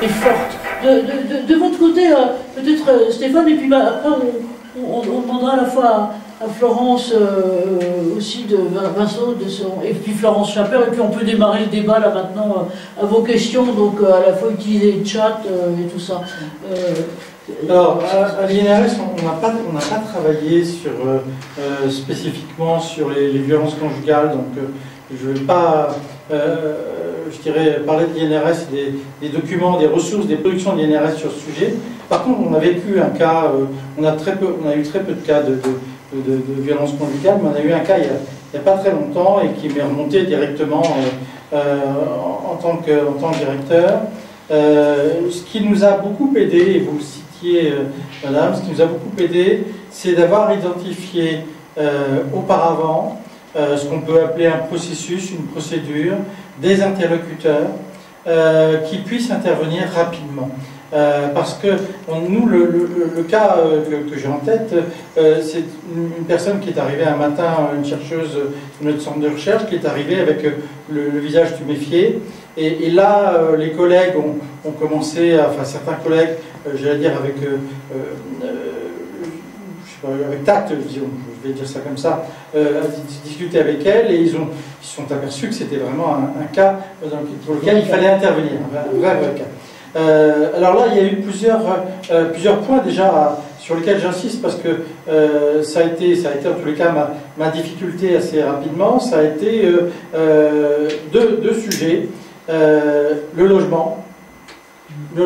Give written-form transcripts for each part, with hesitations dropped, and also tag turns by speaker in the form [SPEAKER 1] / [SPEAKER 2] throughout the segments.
[SPEAKER 1] est forte. De votre côté, peut-être Stéphane, et puis après on demandera à la fois à Florence aussi, de Vincent, et puis Florence Schapper, et puis on peut démarrer le débat là maintenant à vos questions, donc à la fois utiliser le chat et tout ça.
[SPEAKER 2] Alors, à l'INRS, on n'a pas travaillé sur, spécifiquement sur les violences conjugales, donc je ne vais pas, je dirais, parler de l'INRS, des documents, des ressources, des productions de l'INRS sur ce sujet. Par contre, on a vécu un cas, on a eu très peu de cas de violences conjugales, mais on a eu un cas il n'y a pas très longtemps et qui m'est remonté directement en tant que directeur. Ce qui nous a beaucoup aidé, et vous le citiez, madame, ce qui nous a beaucoup aidé, c'est d'avoir identifié auparavant ce qu'on peut appeler un processus, une procédure, des interlocuteurs qui puissent intervenir rapidement. Parce que nous, le cas que j'ai en tête, c'est une personne qui est arrivée un matin, une chercheuse de notre centre de recherche, qui est arrivée avec le visage tuméfié. Et là, les collègues ont commencé, enfin certains collègues, j'allais dire avec, je sais pas, avec tact, disons, je vais dire ça comme ça, à discuter avec elle, et ils se sont aperçus que c'était vraiment un cas pour lequel il fallait intervenir, un vrai cas. Alors là, il y a eu plusieurs points déjà sur lesquels j'insiste parce que ça a été en tous les cas ma difficulté assez rapidement. Ça a été deux sujets. Le logement. Où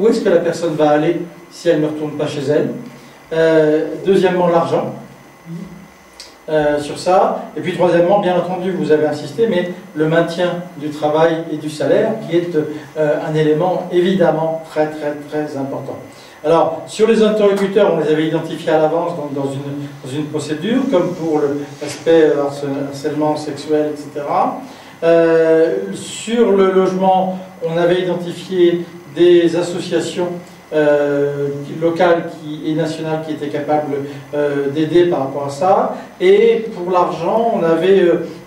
[SPEAKER 2] est-ce que la personne va aller si elle ne retourne pas chez elle? Deuxièmement, l'argent. Sur ça. Et puis troisièmement, bien entendu, vous avez insisté, mais le maintien du travail et du salaire, qui est un élément évidemment très important. Alors, sur les interlocuteurs, on les avait identifiés à l'avance dans une procédure, comme pour l'aspect harcèlement sexuel, etc. Sur le logement, on avait identifié des associations locales et nationales qui étaient capables d'aider par rapport à ça. Et pour l'argent, on avait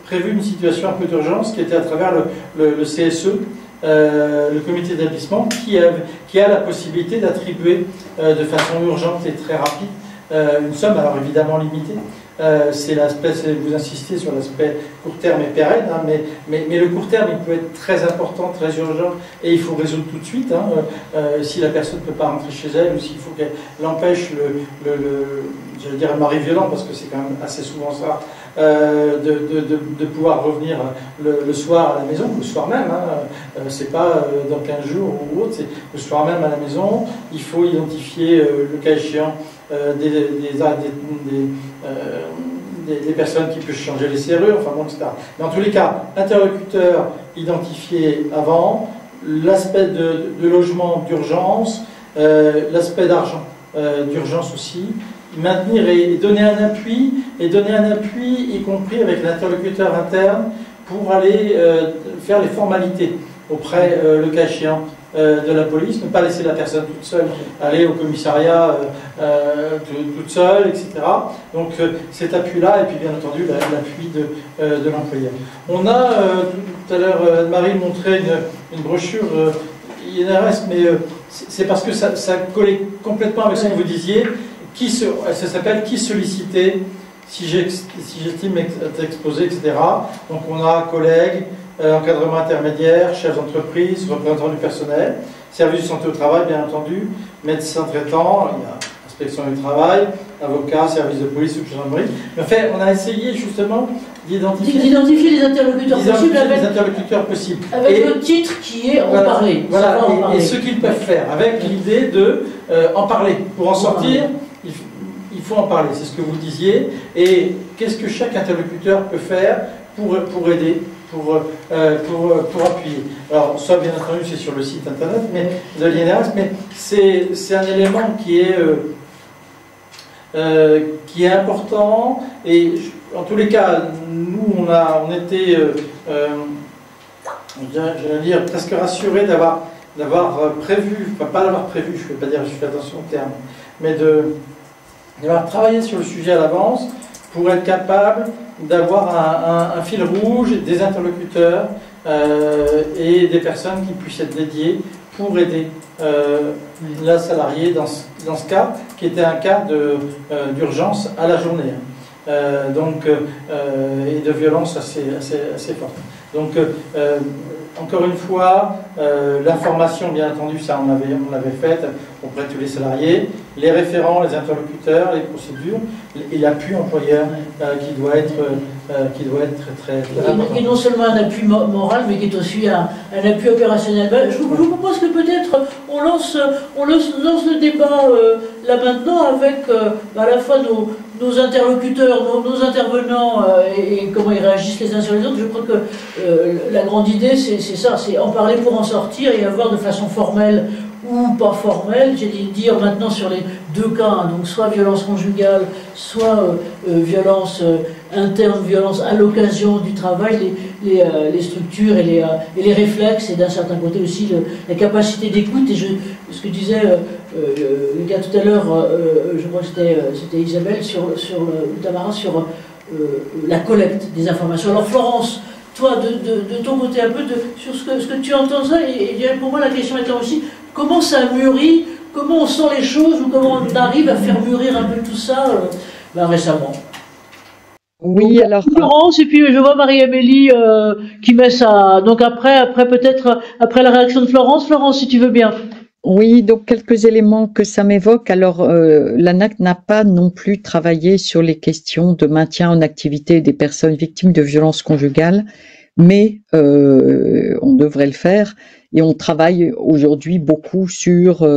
[SPEAKER 2] prévu une situation un peu d'urgence qui était à travers le CSE, le comité d'établissement, qui a la possibilité d'attribuer de façon urgente et très rapide une somme, alors évidemment limitée. C'est l'aspect, vous insistez sur l'aspect court terme et pérenne, hein, mais le court terme, il peut être très important, très urgent, et il faut résoudre tout de suite. Hein, si la personne ne peut pas rentrer chez elle, ou s'il faut qu'elle empêche j'allais dire un mari violent, parce que c'est quand même assez souvent ça, de pouvoir revenir le soir à la maison, le soir même, hein, c'est pas dans 15 jours ou autre, c'est le soir même à la maison. Il faut identifier, le cas échéant, des personnes qui peuvent changer les serrures, enfin bon, etc. Mais en tous les cas, interlocuteur identifié avant, l'aspect de logement d'urgence, l'aspect d'argent d'urgence aussi, maintenir et donner un appui, y compris avec l'interlocuteur interne, pour aller faire les formalités auprès, le cas échéant, de la police, ne pas laisser la personne toute seule aller au commissariat toute seule, etc. Donc cet appui-là, et puis bien entendu l'appui de l'employeur. On a, tout à l'heure, Anne-Marie montrait une brochure INRS, mais c'est parce que ça collait complètement avec ce que vous disiez. Ça s'appelle « Qui solliciter si j'estime être exposé », etc. Donc on a collègues, encadrement intermédiaire, chefs d'entreprise, représentants du personnel, service de santé au travail, bien entendu, médecin traitant, il y a inspection du travail, avocat, service de police ou gendarmerie. Mais en fait, on a essayé justement d'identifier les interlocuteurs possibles.
[SPEAKER 1] Avec le titre qui est « En parler ».
[SPEAKER 2] Voilà, et ce qu'ils peuvent faire, avec l'idée de en parler. Pour en sortir, il faut en parler, c'est ce que vous disiez. Et qu'est-ce que chaque interlocuteur peut faire pour aider, pour appuyer. Alors, ça, bien entendu, c'est sur le site internet de l'INRS, mais c'est un élément qui est important. Et en tous les cas, nous, on était, j'allais dire, presque rassurés d'avoir prévu, enfin pas d'avoir prévu, je ne vais pas dire, je fais attention au terme, mais d'avoir travaillé sur le sujet à l'avance pour être capable d'avoir un fil rouge, des interlocuteurs et des personnes qui puissent être dédiées pour aider la salariée dans ce cas, qui était un cas d'urgence à la journée. Et de violence assez forte. Donc, encore une fois, l'information, bien entendu, ça on l'avait faite auprès de tous les salariés, les référents, les interlocuteurs, les procédures, et l'appui employeur qui doit être très important.
[SPEAKER 1] Qui est non seulement un appui moral, mais qui est aussi un appui opérationnel. Je vous propose que peut-être on lance le débat là maintenant avec à la fois nos interlocuteurs, nos intervenants et comment ils réagissent les uns sur les autres. Je crois que la grande idée, c'est ça, c'est en parler pour en sortir et avoir de façon formelle ou pas formelle, j'ai dit dire maintenant sur les deux cas, hein, donc soit violence conjugale, soit violence interne, violence à l'occasion du travail, les structures et les réflexes, et d'un certain côté aussi la capacité d'écoute. Et ce que disait le gars tout à l'heure, je crois que c'était Isabelle, Tamara, sur la collecte des informations. Alors Florence, toi, de ton côté un peu, sur ce que tu entends ça, et pour moi la question étant aussi, comment ça mûrit, comment on sent les choses, ou comment on arrive à faire mûrir un peu tout ça récemment.
[SPEAKER 3] Oui, donc, alors
[SPEAKER 1] Florence, et puis je vois Marie-Amélie qui met ça. Donc après peut-être après la réaction de Florence, si tu veux bien.
[SPEAKER 3] Oui, donc quelques éléments que ça m'évoque. Alors l'ANAC n'a pas non plus travaillé sur les questions de maintien en activité des personnes victimes de violences conjugales, mais on devrait le faire. Et on travaille aujourd'hui beaucoup sur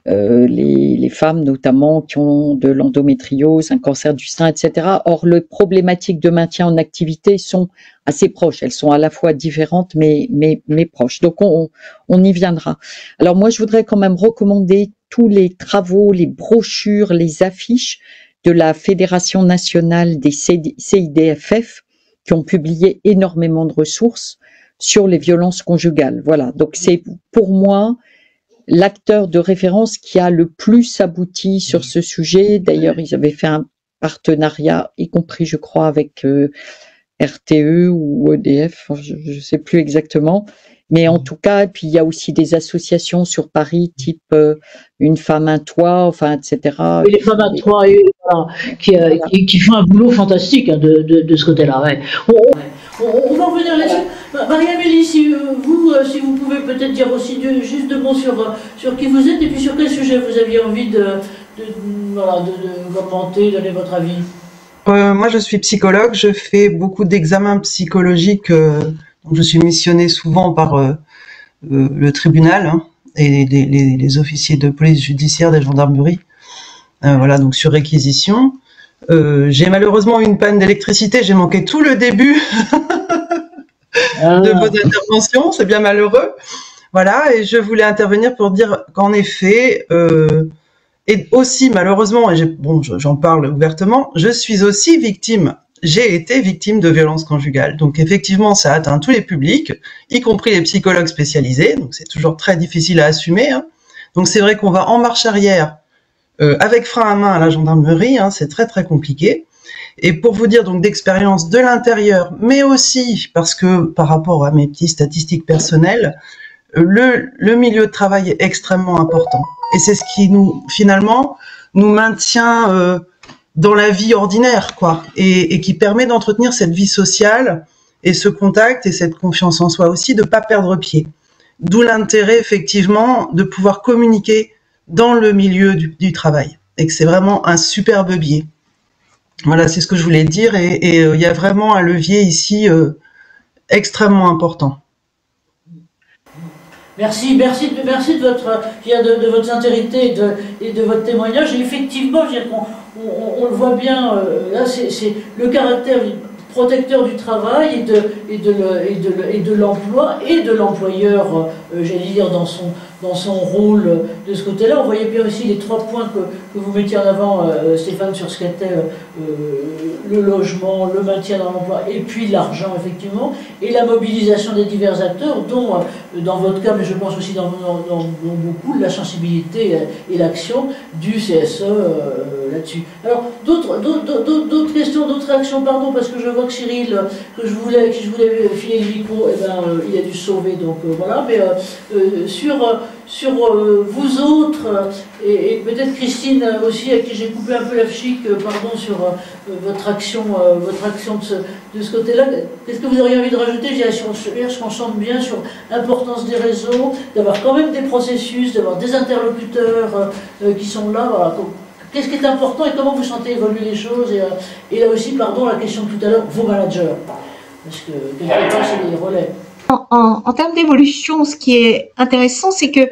[SPEAKER 3] les femmes notamment qui ont de l'endométriose, un cancer du sein, etc. Or, les problématiques de maintien en activité sont assez proches. Elles sont à la fois différentes mais proches. Donc, on y viendra. Alors moi, je voudrais quand même recommander tous les travaux, les brochures, les affiches de la Fédération nationale des CIDFF qui ont publié énormément de ressources sur les violences conjugales. Voilà, donc c'est pour moi l'acteur de référence qui a le plus abouti sur ce sujet. D'ailleurs, ils avaient fait un partenariat, y compris, je crois, avec RTE ou EDF, je ne sais plus exactement. Mais en tout cas, puis il y a aussi des associations sur Paris, type Une femme, un toit, enfin, etc.
[SPEAKER 1] Et les femmes à toit, qui font un boulot fantastique hein, de ce côté-là. Ouais. On va revenir là-dessus. Marie-Amélie, si vous pouvez peut-être dire aussi juste deux mots sur qui vous êtes et puis sur quel sujet vous aviez envie de commenter, donner votre avis.
[SPEAKER 4] Moi, je suis psychologue, je fais beaucoup d'examens psychologiques. Donc je suis missionnée souvent par le tribunal hein, et les officiers de police judiciaire, des gendarmeries. Voilà, donc sur réquisition. J'ai malheureusement eu une panne d'électricité, j'ai manqué tout le début de vos interventions, c'est bien malheureux. Voilà, et je voulais intervenir pour dire qu'en effet, et aussi malheureusement, et j'en parle ouvertement, je suis aussi victime. J'ai été victime de violences conjugales. Donc effectivement, ça atteint tous les publics, y compris les psychologues spécialisés. Donc c'est toujours très difficile à assumer. Hein. Donc c'est vrai qu'on va en marche arrière avec frein à main à la gendarmerie. Hein, c'est très très compliqué. Et pour vous dire donc d'expérience de l'intérieur, mais aussi parce que par rapport à mes petites statistiques personnelles, le milieu de travail est extrêmement important. Et c'est ce qui finalement nous maintient dans la vie ordinaire, quoi, et qui permet d'entretenir cette vie sociale et ce contact et cette confiance en soi aussi, de pas perdre pied. D'où l'intérêt, effectivement, de pouvoir communiquer dans le milieu du travail, et que c'est vraiment un superbe biais. Voilà, c'est ce que je voulais dire, et il y a vraiment un levier ici extrêmement important.
[SPEAKER 1] Merci de votre sincérité et de votre témoignage. Et effectivement, on le voit bien, là, c'est le caractère protecteur du travail et de l'emploi et de l'employeur j'allais dire, dans son rôle de ce côté-là. On voyait bien aussi les 3 points que vous mettiez en avant, Stéphane, sur ce qu'était le logement, le maintien dans l'emploi, et puis l'argent, effectivement, et la mobilisation des divers acteurs, dont, dans votre cas, mais je pense aussi dans beaucoup, la sensibilité et l'action du CSE là-dessus. Alors, d'autres questions, d'autres réactions, pardon, parce que je vois que Cyril, que je voulais filer le micro, eh ben, il a dû se sauver, donc voilà, mais sur vous autres, et peut-être Christine aussi, à qui j'ai coupé un peu la chic, pardon, sur votre action de ce côté-là, qu'est-ce que vous auriez envie de rajouter? Je concentre bien sur l'importance des réseaux, d'avoir quand même des processus, d'avoir des interlocuteurs qui sont là, voilà. Qu'est-ce qui est important et comment vous sentez évoluer les choses, et là aussi, pardon, la question de tout à l'heure, vos managers, parce que quelque part, c'est les relais.
[SPEAKER 5] En termes d'évolution, ce qui est intéressant, c'est que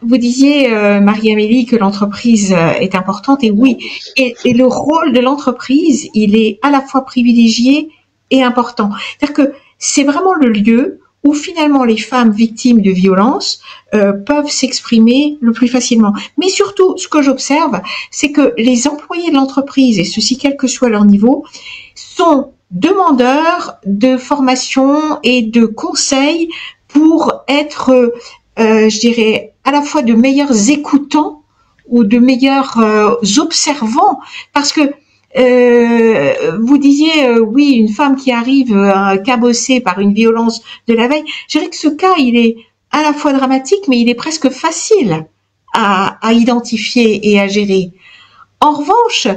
[SPEAKER 5] vous disiez, Marie-Amélie, que l'entreprise est importante, et oui, et le rôle de l'entreprise, il est à la fois privilégié et important. C'est-à-dire que c'est vraiment le lieu où finalement les femmes victimes de violences peuvent s'exprimer le plus facilement. Mais surtout, ce que j'observe, c'est que les employés de l'entreprise, et ceci quel que soit leur niveau, sont demandeurs de formation et de conseils pour être, je dirais, à la fois de meilleurs écoutants ou de meilleurs observants, parce que vous disiez, oui, une femme qui arrive cabossée par une violence de la veille, je dirais que ce cas, il est à la fois dramatique, mais il est presque facile à identifier et à gérer. En revanche,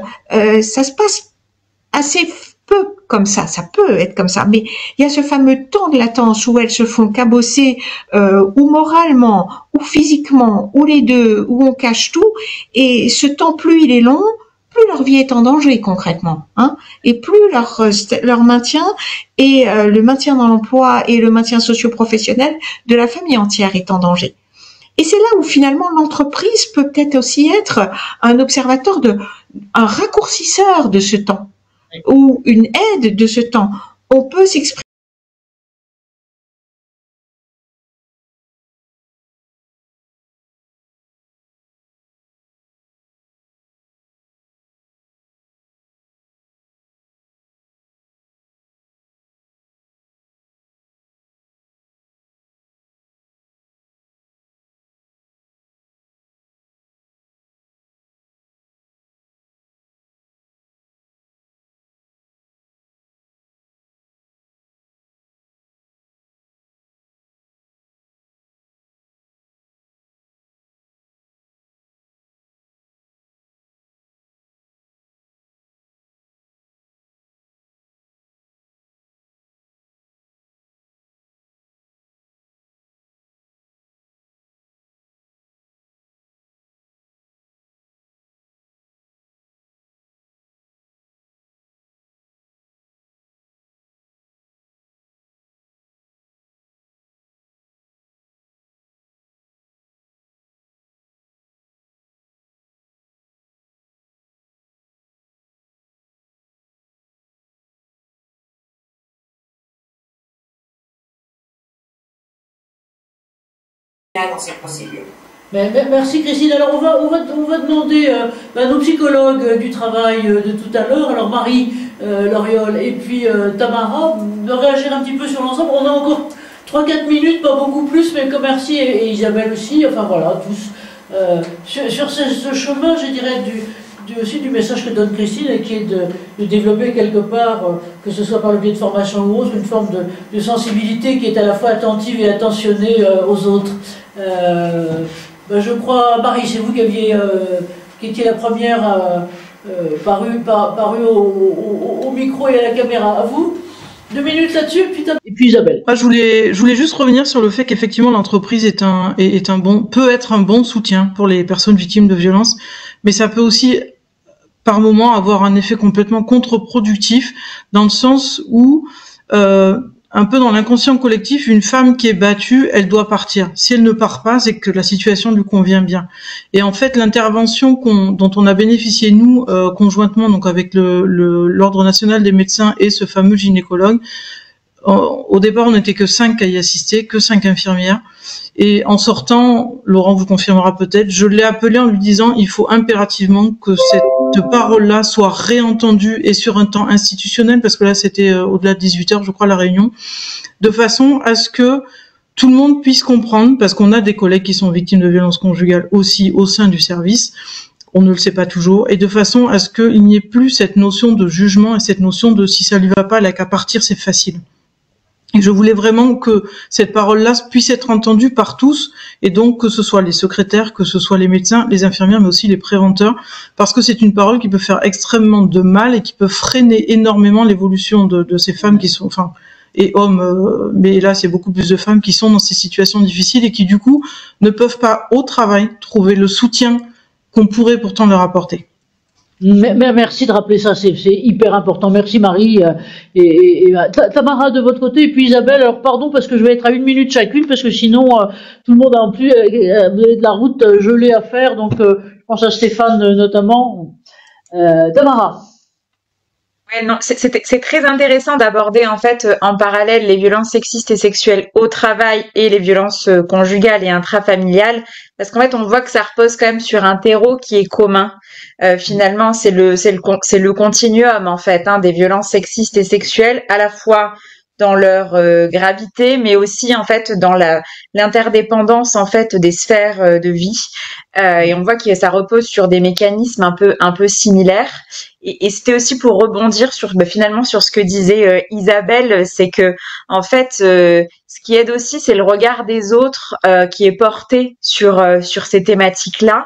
[SPEAKER 5] ça se passe assez peu comme ça peut être comme ça, mais il y a ce fameux temps de latence où elles se font cabosser, ou moralement, ou physiquement, ou les deux, où on cache tout, et ce temps, plus il est long, plus leur vie est en danger concrètement, hein, et plus leur maintien et le maintien dans l'emploi et le maintien socio-professionnel de la famille entière est en danger. Et c'est là où finalement l'entreprise peut peut-être aussi être un observateur un raccourcisseur de ce temps, ou une aide de ce temps. On peut s'exprimer.
[SPEAKER 6] Dans cette procédure.
[SPEAKER 1] Merci Christine. Alors on va demander à nos psychologues du travail de tout à l'heure, alors Marie Loriol et puis Tamara, de réagir un petit peu sur l'ensemble. On a encore 3-4 minutes, pas beaucoup plus, mais comme merci et Isabelle aussi, enfin voilà, tous. Sur ce chemin, je dirais, aussi du message que donne Christine, et qui est de développer quelque part, que ce soit par le biais de formation ou autre, une forme de sensibilité qui est à la fois attentive et attentionnée aux autres. Je crois, Marie, c'est vous qui étiez la première parue au micro et à la caméra. À vous, 2 minutes là-dessus, et puis Isabelle.
[SPEAKER 4] Moi, je voulais juste revenir sur le fait qu'effectivement l'entreprise peut être un bon soutien pour les personnes victimes de violences, mais ça peut aussi par moment avoir un effet complètement contre-productif, dans le sens où un peu dans l'inconscient collectif, une femme qui est battue, elle doit partir. Si elle ne part pas, c'est que la situation lui convient bien. Et en fait, l'intervention dont on a bénéficié nous conjointement, donc avec l'Ordre national des médecins et ce fameux gynécologue,
[SPEAKER 7] Au départ, on n'était que 5 à y assister, que 5 infirmières. Et en sortant, Laurent vous confirmera peut-être, je l'ai appelé en lui disant il faut impérativement que cette parole-là soit réentendue et sur un temps institutionnel, parce que là c'était au-delà de 18h, je crois, la réunion, de façon à ce que tout le monde puisse comprendre, parce qu'on a des collègues qui sont victimes de violences conjugales aussi au sein du service, on ne le sait pas toujours, et de façon à ce qu'il n'y ait plus cette notion de jugement et cette notion de si ça lui va pas, elle a qu'à partir, c'est facile. Et je voulais vraiment que cette parole-là puisse être entendue par tous, et donc que ce soit les secrétaires, que ce soit les médecins, les infirmières, mais aussi les préventeurs, parce que c'est une parole qui peut faire extrêmement de mal et qui peut freiner énormément l'évolution de ces femmes qui sont, enfin, et hommes, mais là c'est beaucoup plus de femmes qui sont dans ces situations difficiles et qui du coup ne peuvent pas au travail trouver le soutien qu'on pourrait pourtant leur apporter.
[SPEAKER 1] Merci de rappeler ça, c'est hyper important. Merci Marie et Tamara de votre côté, et puis Isabelle. Alors pardon parce que je vais être à 1 minute chacune, parce que sinon tout le monde a en plus vous avez de la route gelée à faire, donc je pense à Stéphane notamment. Tamara.
[SPEAKER 8] Ouais, non, c'est très intéressant d'aborder en fait en parallèle les violences sexistes et sexuelles au travail et les violences conjugales et intrafamiliales, parce qu'en fait on voit que ça repose quand même sur un terreau qui est commun. Finalement, c'est le continuum en fait des violences sexistes et sexuelles, à la fois dans leur gravité, mais aussi en fait dans l'interdépendance en fait des sphères de vie. Et on voit que ça repose sur des mécanismes un peu similaires. Et c'était aussi pour rebondir sur finalement sur ce que disait Isabelle, c'est que en fait ce qui aide aussi, c'est le regard des autres qui est porté sur ces thématiques-là.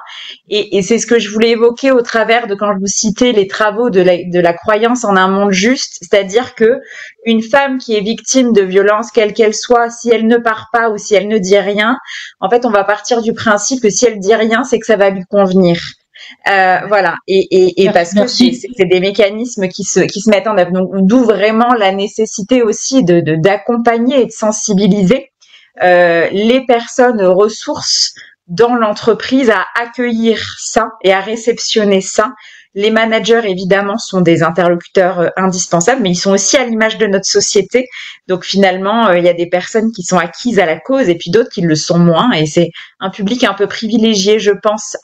[SPEAKER 8] Et c'est ce que je voulais évoquer au travers de quand je vous citais les travaux de la croyance en un monde juste, c'est-à-dire que une femme qui est victime de violence, quelle qu'elle soit, si elle ne part pas ou si elle ne dit rien, en fait, on va partir du principe que si elle dit rien, c'est que ça va lui convenir. Voilà, et parce que c'est des mécanismes qui se mettent en œuvre. Donc, d'où vraiment la nécessité aussi d'accompagner et de sensibiliser les personnes ressources dans l'entreprise à accueillir ça et à réceptionner ça. Les managers, évidemment, sont des interlocuteurs indispensables, mais ils sont aussi à l'image de notre société. Donc, finalement, il y a des personnes qui sont acquises à la cause et puis d'autres qui le sont moins. Et c'est un public un peu privilégié, je pense,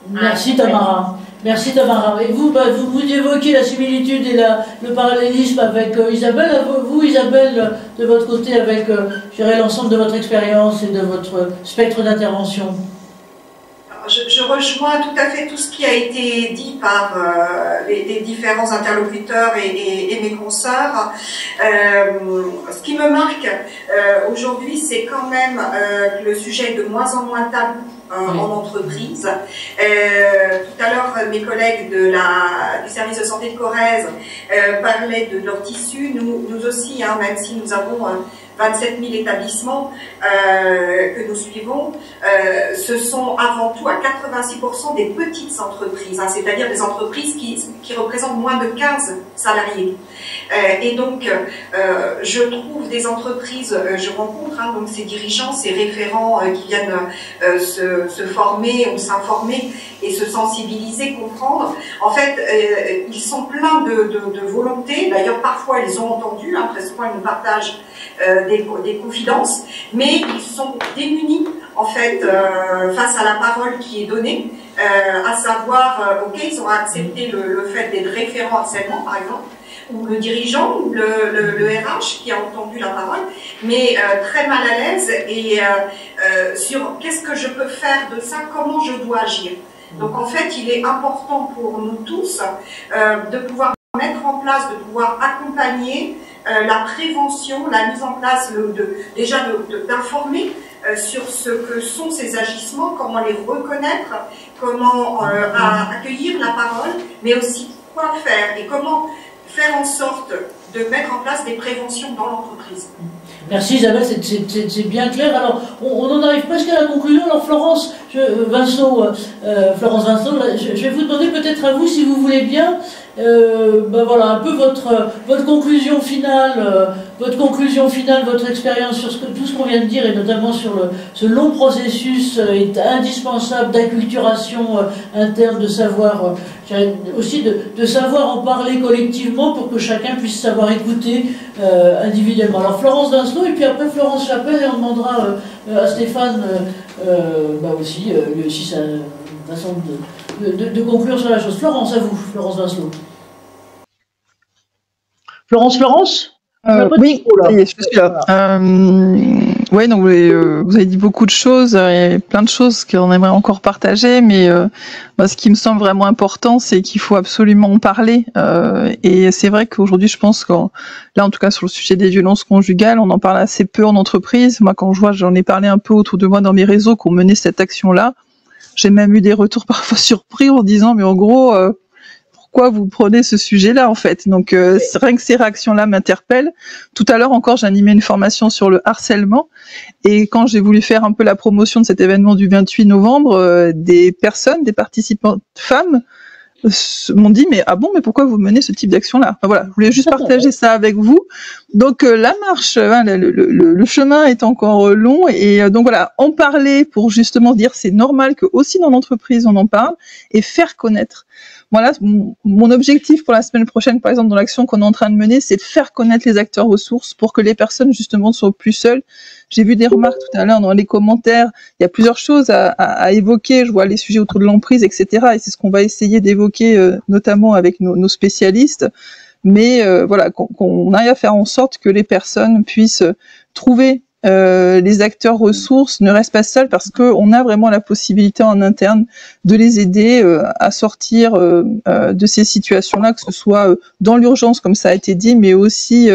[SPEAKER 1] Merci Tamara. Merci Tamara. Et vous, vous évoquez la similitude et le parallélisme avec Isabelle. Vous, Isabelle, de votre côté, avec l'ensemble de votre expérience et de votre spectre d'intervention.
[SPEAKER 6] Je rejoins tout à fait tout ce qui a été dit par les différents interlocuteurs et mes consoeurs. Ce qui me marque aujourd'hui, c'est quand même que le sujet est de moins en moins tabou en entreprise. Tout à l'heure, mes collègues du service de santé de Corrèze parlaient de leur tissu. Nous aussi, même si nous avons 27 000 établissements que nous suivons, ce sont avant tout à 86% des petites entreprises, c'est-à-dire des entreprises qui représentent moins de 15 salariés. Et donc, je trouve des entreprises, je rencontre donc ces dirigeants, ces référents qui viennent se former ou s'informer et se sensibiliser, comprendre. En fait, ils sont pleins de volonté. D'ailleurs, parfois, ils ont entendu, presque ils nous partagent des confidences, mais ils sont démunis en fait face à la parole qui est donnée, à savoir, ok, ils ont accepté le fait d'être référent harcèlement par exemple, ou le dirigeant, ou le RH qui a entendu la parole, mais très mal à l'aise et sur qu'est-ce que je peux faire de ça, comment je dois agir. Donc en fait, il est important pour nous tous de pouvoir mettre en place, de pouvoir accompagner la prévention, la mise en place déjà d'informer sur ce que sont ces agissements, comment les reconnaître, comment accueillir la parole, mais aussi quoi faire et comment faire en sorte de mettre en place des préventions dans l'entreprise.
[SPEAKER 1] Merci Isabelle, c'est bien clair. Alors, on en arrive presque à la conclusion. Alors Florence Vinceau, je vais vous demander peut-être à vous, si vous voulez bien, Voilà, un peu votre conclusion finale, votre expérience sur tout ce qu'on vient de dire, et notamment sur ce long processus indispensable d'acculturation interne, de savoir, aussi de savoir en parler collectivement pour que chacun puisse savoir écouter individuellement. Alors Florence Vincelot, et puis après Florence Chapelle, et on demandera à Stéphane aussi, lui aussi, sa façon de conclure sur la chose. Florence, à vous, Florence Vincelot. Florence
[SPEAKER 9] oui, ça y est, je suis là. Ouais, donc vous avez dit beaucoup de choses, et plein de choses qu'on aimerait encore partager, mais moi, ce qui me semble vraiment important, c'est qu'il faut absolument en parler. Et c'est vrai qu'aujourd'hui, je pense que là, en tout cas, sur le sujet des violences conjugales, on en parle assez peu en entreprise. Moi, quand je vois, j'en ai parlé un peu autour de moi dans mes réseaux qu'on menait cette action-là. J'ai même eu des retours parfois surpris en disant, mais en gros, pourquoi vous prenez ce sujet-là, en fait? Donc, rien que ces réactions-là m'interpellent. Tout à l'heure encore, j'animais une formation sur le harcèlement. Et quand j'ai voulu faire un peu la promotion de cet événement du 28 novembre, des participantes femmes, m'ont dit, mais ah bon, mais pourquoi vous menez ce type d'action-là? Enfin, voilà, je voulais juste partager ça avec vous. Donc la marche, le chemin est encore long, et donc voilà, en parler pour justement dire c'est normal que aussi dans l'entreprise on en parle, et faire connaître. Voilà, mon objectif pour la semaine prochaine, par exemple, dans l'action qu'on est en train de mener, c'est de faire connaître les acteurs ressources pour que les personnes, justement, soient plus seules. J'ai vu des remarques tout à l'heure dans les commentaires. Il y a plusieurs choses à évoquer. Je vois les sujets autour de l'emprise, etc. Et c'est ce qu'on va essayer d'évoquer, notamment avec nos spécialistes. Mais voilà, qu'on arrive à faire en sorte que les personnes puissent trouver les acteurs ressources, ne restent pas seuls, parce qu'on a vraiment la possibilité en interne de les aider à sortir de ces situations-là, que ce soit dans l'urgence, comme ça a été dit, mais aussi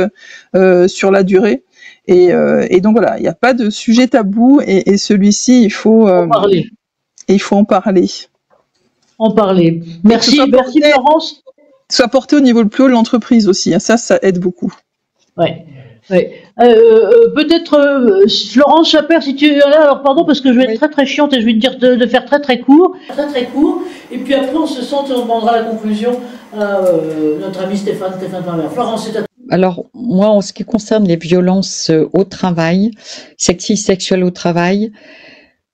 [SPEAKER 9] sur la durée. Et donc voilà, il n'y a pas de sujet tabou, et celui-ci, il faut en parler. Et il faut en parler.
[SPEAKER 1] En parler. Merci Florence.
[SPEAKER 9] Soit porté au niveau le plus haut de l'entreprise aussi, hein, ça aide beaucoup.
[SPEAKER 1] Ouais. Ouais. Peut-être Florence Chapelle, si tu es là, alors pardon parce que je vais être très chiante et je vais te dire de faire très court, et puis après on se sent et on demandera la conclusion à notre ami Stéphane Parler. Florence, c'est à toi.
[SPEAKER 3] Alors moi, en ce qui concerne les violences au travail, sexistes, sexuelles au travail,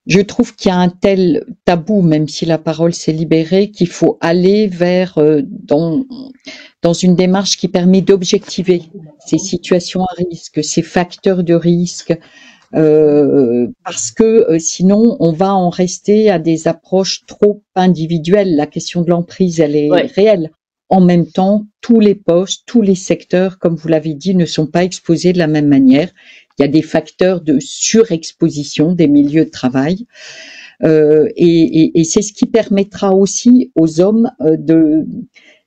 [SPEAKER 3] je trouve qu'il y a un tel tabou, même si la parole s'est libérée, qu'il faut aller vers dans une démarche qui permet d'objectiver ces situations à risque, ces facteurs de risque, parce que sinon on va en rester à des approches trop individuelles. La question de l'emprise, elle est réelle. En même temps, tous les postes, tous les secteurs, comme vous l'avez dit, ne sont pas exposés de la même manière. Il y a des facteurs de surexposition des milieux de travail, et c'est ce qui permettra aussi aux hommes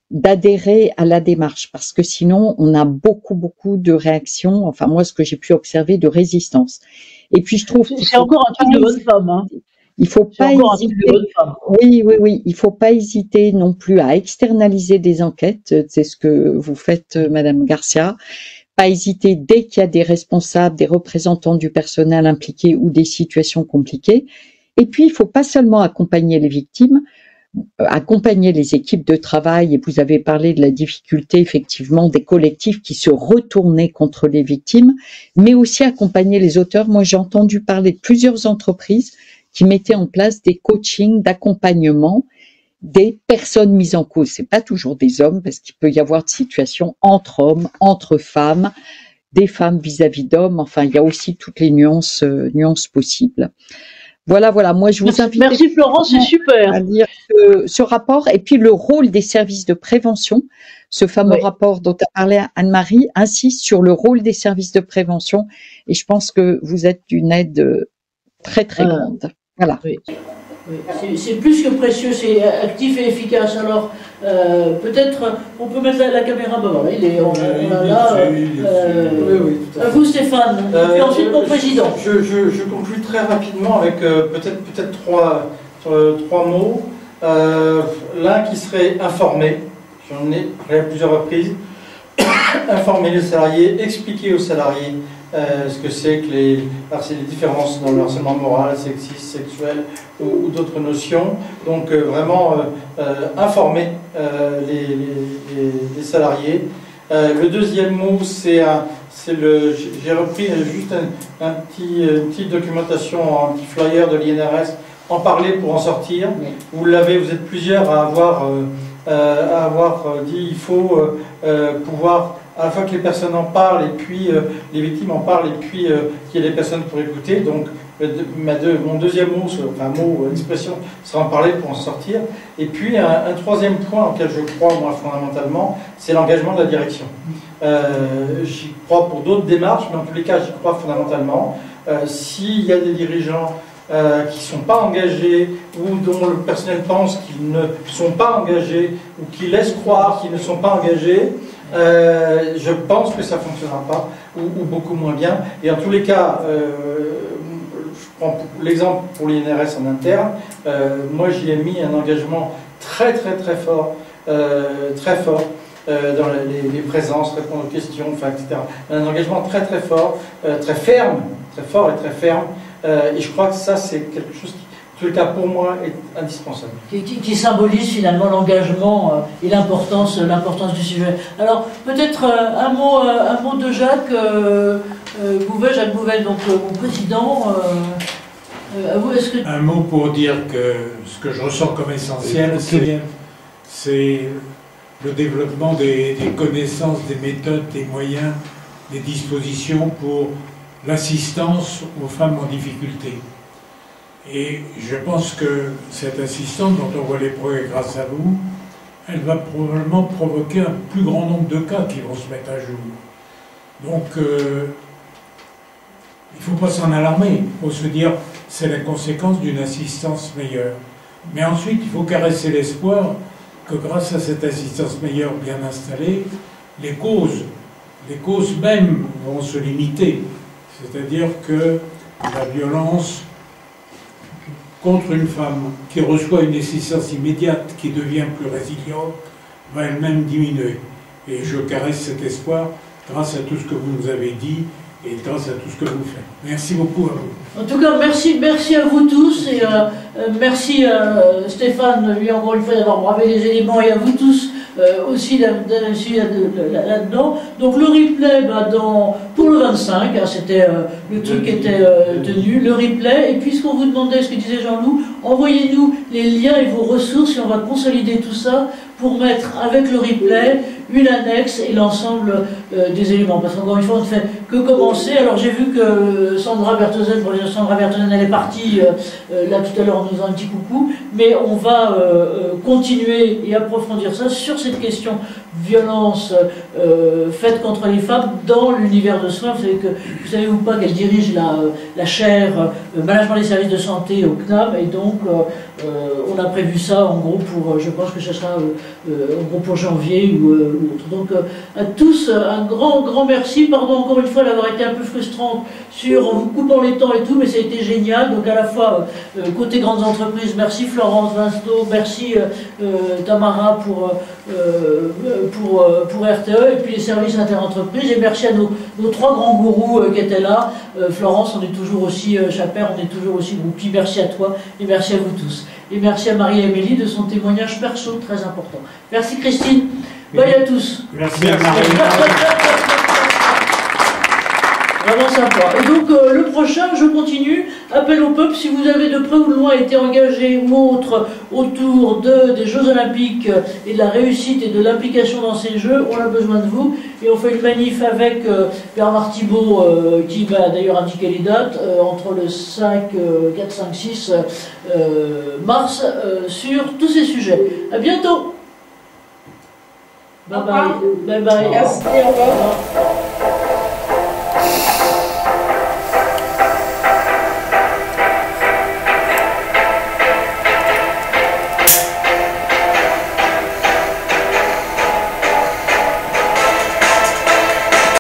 [SPEAKER 3] d'adhérer à la démarche, parce que sinon on a beaucoup de réactions, enfin moi ce que j'ai pu observer, de résistance. Et puis je trouve
[SPEAKER 1] c'est encore un truc de bonne femme, hein.
[SPEAKER 3] Il faut pas hésiter. Oui, il faut pas hésiter non plus à externaliser des enquêtes, c'est ce que vous faites, Madame Garcia. Pas hésiter dès qu'il y a des responsables, des représentants du personnel impliqués ou des situations compliquées. Et puis il faut pas seulement accompagner les victimes, accompagner les équipes de travail, et vous avez parlé de la difficulté effectivement des collectifs qui se retournaient contre les victimes, mais aussi accompagner les auteurs. Moi j'ai entendu parler de plusieurs entreprises qui mettaient en place des coachings d'accompagnement des personnes mises en cause. C'est pas toujours des hommes, parce qu'il peut y avoir des situations entre hommes, entre femmes, des femmes vis-à-vis d'hommes. Enfin, il y a aussi toutes les nuances possibles. Voilà. Moi, je vous invite.
[SPEAKER 1] Merci Florence, c'est super.
[SPEAKER 3] À lire ce rapport, et puis le rôle des services de prévention. Ce fameux rapport dont a parlé Anne-Marie insiste sur le rôle des services de prévention, et je pense que vous êtes d'une aide très grande. Voilà.
[SPEAKER 1] Oui, c'est plus que précieux, c'est actif et efficace. Alors, peut-être, on peut mettre la caméra, voilà, on a là. À vous Stéphane, et puis ensuite mon président.
[SPEAKER 2] Je conclue très rapidement avec peut-être trois mots. L'un qui serait informé, j'en ai parlé à plusieurs reprises, informer les salariés, expliquer aux salariés ce que c'est que les différences dans le harcèlement moral, sexiste, sexuel ou d'autres notions. Donc vraiment informer les salariés. Le deuxième mot, j'ai repris juste une petite documentation, un petit flyer de l'INRS, en parler pour en sortir. Vous êtes plusieurs à avoir dit il faut pouvoir, à la fois que les personnes en parlent et puis les victimes en parlent et puis qu'il y ait des personnes pour écouter. Donc mon deuxième mot, expression, sera en parler pour en sortir. Et puis un troisième point auquel je crois moi fondamentalement, c'est l'engagement de la direction. J'y crois pour d'autres démarches, mais en tous les cas j'y crois fondamentalement. S'il y a des dirigeants qui ne sont pas engagés ou dont le personnel pense qu'ils ne sont pas engagés ou qui laissent croire qu'ils ne sont pas engagés, je pense que ça ne fonctionnera pas ou beaucoup moins bien. Et en tous les cas, je prends l'exemple pour l'INRS en interne, moi j'y ai mis un engagement très fort dans les présences, répondre aux questions, etc. Un engagement très fort, très ferme, très fort et très ferme. Et je crois que ça, c'est quelque chose qui, en tout cas pour moi, est indispensable.
[SPEAKER 1] Qui symbolise finalement l'engagement et l'importance du sujet. Alors, peut-être un mot de Jacques Bouvet, Jacques Bouvet, donc mon président. À vous, est-ce que...
[SPEAKER 10] Un mot pour dire que ce que je ressens comme essentiel, c'est le développement des connaissances, des méthodes, des moyens, des dispositions pour l'assistance aux femmes en difficulté. Et je pense que cette assistance, dont on voit les progrès grâce à vous, elle va probablement provoquer un plus grand nombre de cas qui vont se mettre à jour. Donc, il ne faut pas s'en alarmer. Il faut se dire c'est la conséquence d'une assistance meilleure. Mais ensuite, il faut caresser l'espoir que grâce à cette assistance meilleure bien installée, les causes mêmes vont se limiter. C'est-à-dire que la violence contre une femme qui reçoit une assistance immédiate, qui devient plus résiliente, va elle-même diminuer. Et je caresse cet espoir grâce à tout ce que vous nous avez dit et grâce à tout ce que vous faites. Merci beaucoup à vous.
[SPEAKER 1] En tout cas, merci à vous tous et merci Stéphane, lui encore une fois, d'avoir bravé les éléments et à vous tous aussi là-dedans. Donc le replay pour le 25, hein, c'était le truc qui était tenu, le replay. Et puisqu'on vous demandait ce que disait Jean-Loup, envoyez-nous les liens et vos ressources et on va consolider tout ça pour mettre avec le replay une annexe et l'ensemble des éléments. Parce qu'encore une fois, on ne fait que commencer. Alors j'ai vu que Sandra Berthozen, elle est partie là tout à l'heure en nous faisant un petit coucou, mais on va continuer et approfondir ça sur cette question violence faite contre les femmes dans l'univers de soins. Vous savez ou pas qu'elle dirige la chaire management des services de santé au CNAM, et donc on a prévu ça en gros pour, je pense que ce sera en gros pour janvier ou autre. Donc à tous un grand merci, pardon encore une fois d'avoir été un peu frustrante en vous coupant les temps et tout, mais ça a été génial. Donc à la fois côté grandes entreprises, merci Florence Vinceau, merci Tamara pour RTE et puis les services interentreprises, et merci à nos trois grands gourous qui étaient là. Florence, on est toujours aussi Chapère, on est toujours aussi groupie. Merci à toi et merci à vous tous. Et merci à Marie-Amélie de son témoignage perso très important. Merci Christine. Bye à tous.
[SPEAKER 10] Merci à Marie.
[SPEAKER 1] Vraiment sympa. Et donc le prochain, je continue, appel au peuple, si vous avez de près ou de loin été engagé ou autre autour des Jeux Olympiques et de la réussite et de l'implication dans ces Jeux, on a besoin de vous. Et on fait une manif avec Bernard Thibault, qui va d'ailleurs indiquer les dates, entre le 4, 5, 6 mars, sur tous ces sujets. À bientôt. Bye bye. Bye bye.
[SPEAKER 6] Merci, au revoir.